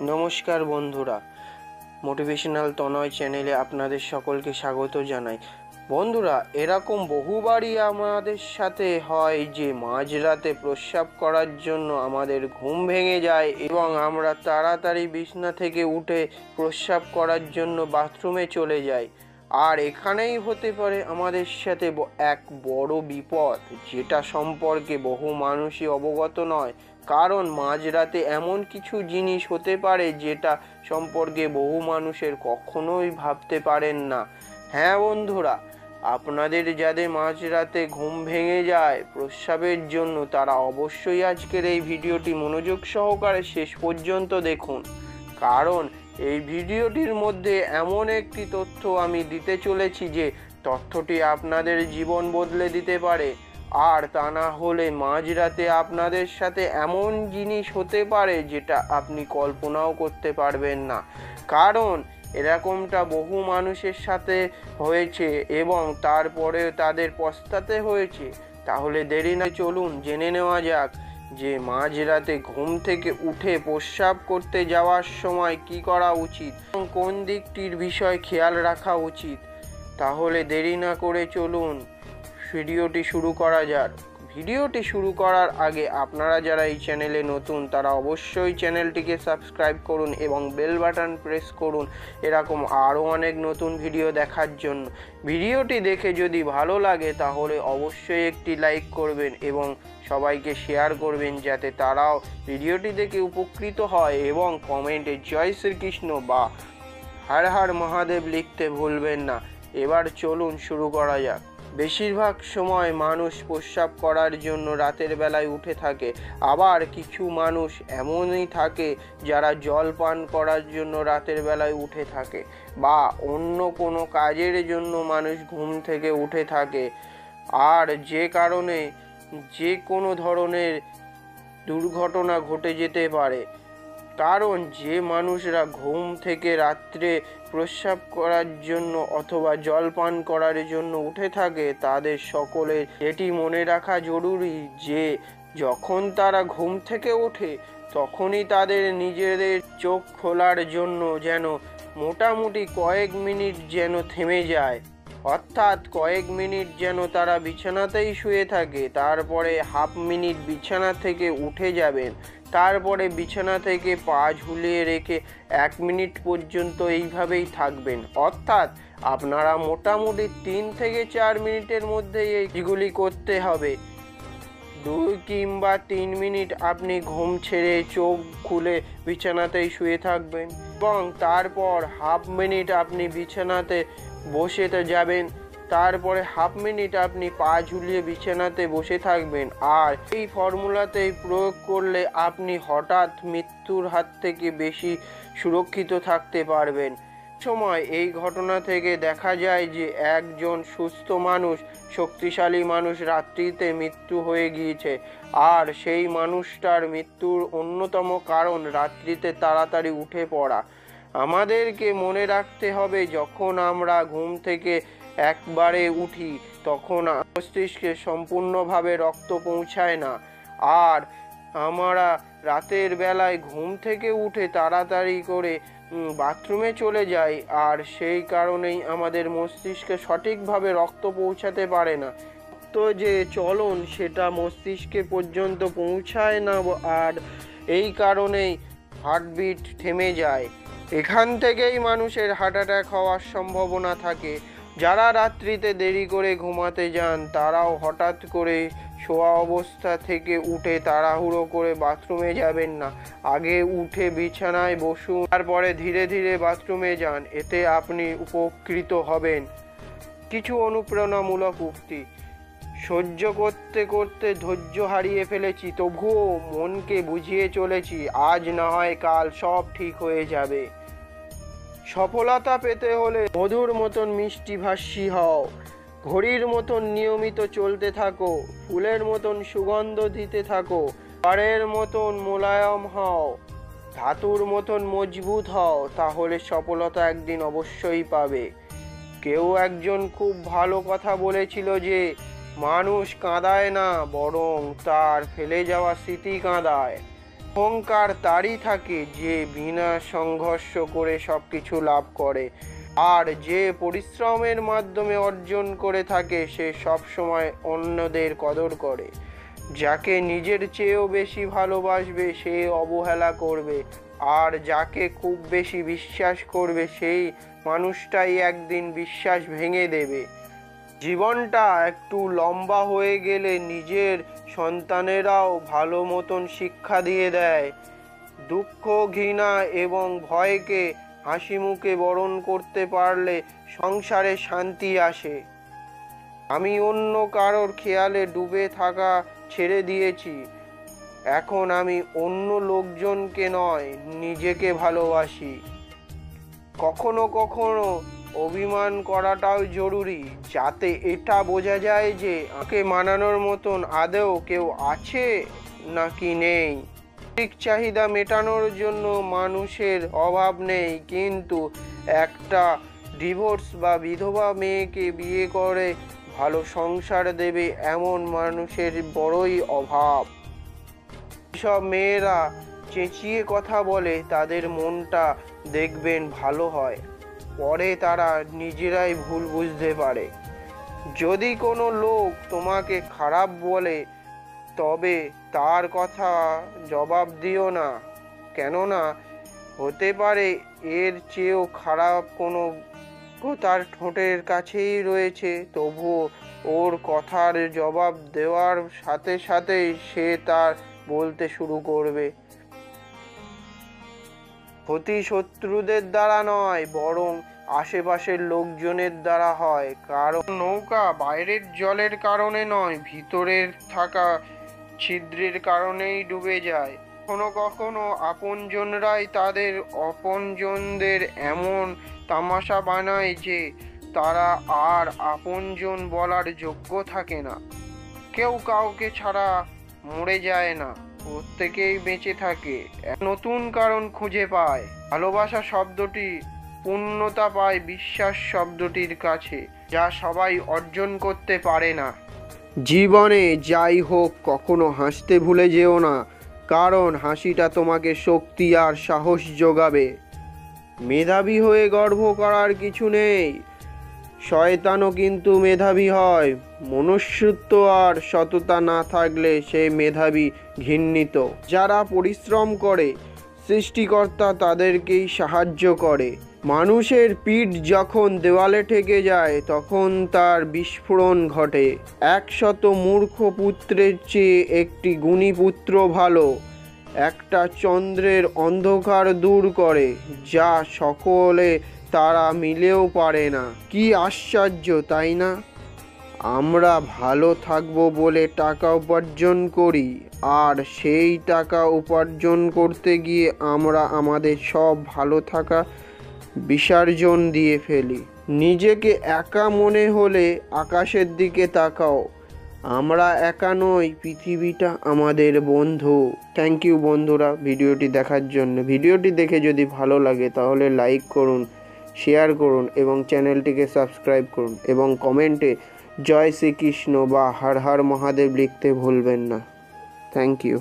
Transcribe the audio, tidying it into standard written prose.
নমস্কার বন্ধুরা, মোটিভেশনাল তনয় চ্যানেলে আপনাদের সকলকে স্বাগত জানাই। বন্ধুরা, এরকম বহুবারই আমাদের সাথে হয় যে মাঝরাতে প্রস্রাব করার জন্য আমাদের ঘুম ভেঙে যায় এবং আমরা তাড়াতাড়ি বিছানা থেকে উঠে প্রস্রাব করার জন্য বাথরুমে চলে যাই। আর এখানেই হতে পারে আমাদের সাথে এক বড় বিপদ, যেটা সম্পর্কে বহু মানুষই অবগত নয়। কারণ মাঝরাতে এমন কিছু জিনিস হতে পারে যেটা সম্পর্কে বহু মানুষের কখনোই ভাবতে পারেন না। হ্যাঁ বন্ধুরা, আপনাদের যাদের মাঝরাতে ঘুম ভেঙে যায় প্রস্রাবের জন্য, তারা অবশ্যই আজকের এই ভিডিওটি মনোযোগ সহকারে শেষ পর্যন্ত দেখুন। কারণ এই ভিডিওটির মধ্যে এমন একটি তথ্য আমি দিতে চলেছি যে তথ্যটি আপনাদের জীবন বদলে দিতে পারে। আর তা না হলে মাঝরাতে আপনাদের সাথে এমন জিনিস হতে পারে যেটা আপনি কল্পনাও করতে পারবেন না। কারণ এরকমটা বহু মানুষের সাথে হয়েছে এবং তারপরে তাদের পস্তাতে হয়েছে। তাহলে দেরি না, চলুন জেনে নেওয়া যাক যে মাঝরাতে ঘুম থেকে উঠে প্রস্রাব করতে যাওয়ার সময় কি করা উচিত এবং কোন দিকটির বিষয় খেয়াল রাখা উচিত। তাহলে দেরি না করে চলুন ভিডিওটি শুরু করা যাক। ভিডিওটি শুরু করার আগে আপনারা যারা এই চ্যানেলে নতুন তারা অবশ্যই চ্যানেলটিকে সাবস্ক্রাইব করুন এবং বেল বাটন প্রেস করুন এরকম আরও অনেক নতুন ভিডিও দেখার জন্য। ভিডিওটি দেখে যদি ভালো লাগে তাহলে অবশ্যই একটি লাইক করবেন এবং সবাইকে শেয়ার করবেন যাতে তারাও ভিডিওটি দেখে উপকৃত হয়, এবং কমেন্টে জয় শ্রীকৃষ্ণ বা হর হর মহাদেব লিখতে ভুলবেন না। এবার চলুন শুরু করা যাক। বেশিরভাগ সময় মানুষ প্রস্রাব করার জন্য রাতের বেলায় উঠে থাকে। আবার কিছু মানুষ এমনই থাকে যারা জল পান করার জন্য রাতের বেলায় উঠে থাকে, বা অন্য কোনো কাজের জন্য মানুষ ঘুম থেকে উঠে থাকে। আর যে কারণে যে কোনো ধরনের দুর্ঘটনা ঘটে যেতে পারে। কারণ যে মানুষরা ঘুম থেকে রাত্রে প্রস্রাব করার জন্য অথবা জল পান করার জন্য উঠে থাকে তাদের সকলের এটি মনে রাখা জরুরি যে যখন তারা ঘুম থেকে ওঠে তখনই তাদের নিজেদের চোখ খোলার জন্য যেন মোটামুটি কয়েক মিনিট যেন থেমে যায়। অর্থাৎ কয়েক মিনিট যেন তারা বিছানাতেই শুয়ে থাকে, তারপরে হাফ মিনিট বিছানা থেকে উঠে যাবেন, তারপরে বিছানা থেকে পা ঝুলিয়ে রেখে 1 মিনিট পর্যন্ত এইভাবেই থাকবেন। অর্থাৎ আপনারা মোটামুটি 3 থেকে 4 মিনিটের মধ্যে এইগুলি করতে হবে। 2 কিংবা 3 মিনিট আপনি ঘুম ছেড়ে চোখ খুলে বিছানাতেই শুয়ে থাকবেন এবং তারপর হাফ মিনিট আপনি বিছানাতে বসে যাবেন, তারপরে হাফ মিনিট আপনি পা ঝুলিয়ে বিছানাতে বসে থাকবেন। আর এই ফর্মুলাতেই প্রয়োগ করলে আপনি হঠাৎ মৃত্যুর হাত থেকে বেশি সুরক্ষিত থাকতে পারবেন। সময় এই ঘটনা থেকে দেখা যায় যে একজন সুস্থ মানুষ, শক্তিশালী মানুষ রাত্রিতে মৃত্যু হয়ে গিয়েছে। আর সেই মানুষটার মৃত্যুর অন্যতম কারণ রাত্রিতে তাড়াতাড়ি উঠে পড়া। আমাদেরকে মনে রাখতে হবে যখন আমরা ঘুম থেকে একবারে উঠি তখন মস্তিষ্কে সম্পূর্ণভাবে রক্ত পৌঁছায় না। আর আমরা রাতের বেলায় ঘুম থেকে উঠে তাড়াতাড়ি করে বাথরুমে চলে যাই, আর সেই কারণেই আমাদের মস্তিষ্কে সঠিকভাবে রক্ত পৌঁছাতে পারে না। রক্ত যে চলন সেটা মস্তিষ্কে পর্যন্ত পৌঁছায় না, আর এই কারণেই হার্টবিট থেমে যায়। এখান থেকেই মানুষের হার্ট অ্যাটাক হওয়ার সম্ভাবনা থাকে। যারা রাত্রিতে দেরি করে ঘুমাতে যান তারাও হঠাৎ করে শোয়া অবস্থা থেকে উঠে তাড়াহুড়ো করে বাথরুমে যাবেন না। আগে উঠে বিছানায় বসুন, তারপরে ধীরে ধীরে বাথরুমে যান, এতে আপনি উপকৃত হবেন। কিছু অনুপ্রেরণামূলক উক্তি। সহ্য করতে করতে ধৈর্য হারিয়ে ফেলেছি, তবুও মনকে বুঝিয়ে চলেছি, আজ না হয় কাল সব ঠিক হয়ে যাবে। সফলতা পেতে হলে মধুর মতন মিষ্টি ভাষী হও, ঘড়ির মতন নিয়মিত চলতে থাকো, ফুলের মতন সুগন্ধ দিতে থাকো, পাড়ের মতন মোলায়েম হও, ধাতুর মতন মজবুত হও, তাহলে সফলতা একদিন অবশ্যই পাবে। কেউ একজন খুব ভালো কথা বলেছিল যে মানুষ কাঁদায় না, বরং তার ফেলে যাওয়া স্মৃতি কাঁদায়। অহংকার তারই থাকে যে বিনা সংঘর্ষ করে সব কিছু লাভ করে, আর যে পরিশ্রমের মাধ্যমে অর্জন করে থাকে সে সবসময় অন্যদের কদর করে। যাকে নিজের চেয়েও বেশি ভালোবাসবে সে অবহেলা করবে, আর যাকে খুব বেশি বিশ্বাস করবে সেই মানুষটাই একদিন বিশ্বাস ভেঙে দেবে। জীবনটা একটু লম্বা হয়ে গেলে নিজের সন্তানেরাও ভালো মতন শিক্ষা দিয়ে দেয়। দুঃখ, ঘৃণা এবং ভয়কে হাসি মুখে বরণ করতে পারলে সংসারে শান্তি আসে। আমি অন্য কারোর খেয়ালে ডুবে থাকা ছেড়ে দিয়েছি। এখন আমি অন্য লোকজনকে নয়, নিজেকে ভালোবাসি। কখনো কখনো অভিমান করাটাও জরুরি, যাতে এটা বোঝা যায় যে আমাকে মানানোর মতন আদৌ কেউ আছে নাকি নেই। ঠিক চাহিদা মেটানোর জন্য মানুষের অভাব নেই, কিন্তু একটা ডিভোর্স বা বিধবা মেয়েকে বিয়ে করে ভালো সংসার দেবে এমন মানুষের বড়ই অভাব। সব মেয়েরা চেঁচিয়ে কথা বলে তাদের মনটা দেখবেন ভালো হয়, পরে তারা নিজেরাই ভুল বুঝতে পারে। যদি কোনো লোক তোমাকে খারাপ বলে তবে তার কথা জবাব দিও না, কেননা হতে পারে এর চেয়েও খারাপ কোনো তার ঠোঁটের কাছেই রয়েছে। তবুও ওর কথার জবাব দেওয়ার সাথে সাথেই সে তার বলতে শুরু করবে। ক্ষতি শত্রুদের দ্বারা নয়, বরং আশেপাশের লোকজনের দ্বারা হয়। কারণ নৌকা বাইরের জলের কারণে নয়, ভিতরের থাকা ছিদ্রের কারণেই ডুবে যায়। কখনো কখনো আপনজনরাই তাদের অপনজনদের এমন তামাশা বানায় যে তারা আর আপনজন বলার যোগ্য থাকে না। কেউ কাউকে ছাড়া মরে যায় না, প্রত্যেকেই বেঁচে থাকে, এক নতুন কারণ খুঁজে পায়। ভালোবাসা শব্দটি পূর্ণতা পায় বিশ্বাস শব্দটির কাছে, যা সবাই অর্জন করতে পারে না। জীবনে যাই হোক কখনো হাসতে ভুলে যেও না, কারণ হাসিটা তোমাকে শক্তি আর সাহস যোগাবে। মেধাবী হয়ে গর্ব করার কিছু নেই, শয়তানও কিন্তু মেধাবী হয়। মনুষ্যত্ব আর সততা না থাকলে সে মেধাবী ঘৃণিত। যারা পরিশ্রম করে সৃষ্টিকর্তা তাদেরকেই সাহায্য করে। মানুষের পিঠ যখন দেওয়ালে ঠেকে যায় তখন তার বিস্ফোরণ ঘটে। 100 মূর্খ পুত্রের চেয়ে একটি গুণী পুত্র ভালো। একটা চন্দ্রের অন্ধকার দূর করে, যা সকলে তারা মিলেও পারে না। কি আশ্চর্য, তাই না? আমরা ভালো থাকবো বলে টাকা উপার্জন করি, আর সেই টাকা উপার্জন করতে গিয়ে আমরা আমাদের সব ভালো থাকা বিসর্জন দিয়ে ফেলি। নিজেকে একা মনে হলে আকাশের দিকে তাকাও, আমরা একা নই, পৃথিবীটা আমাদের বন্ধু। থ্যাংক ইউ বন্ধুরা ভিডিওটি দেখার জন্য। ভিডিওটি দেখে যদি ভালো লাগে তাহলে লাইক করুন, শেয়ার করুন এবং চ্যানেলটিকে সাবস্ক্রাইব করুন, এবং কমেন্টে জয় শ্রীকৃষ্ণ বা হর হর মহাদেব লিখতে ভুলবেন না। Thank you.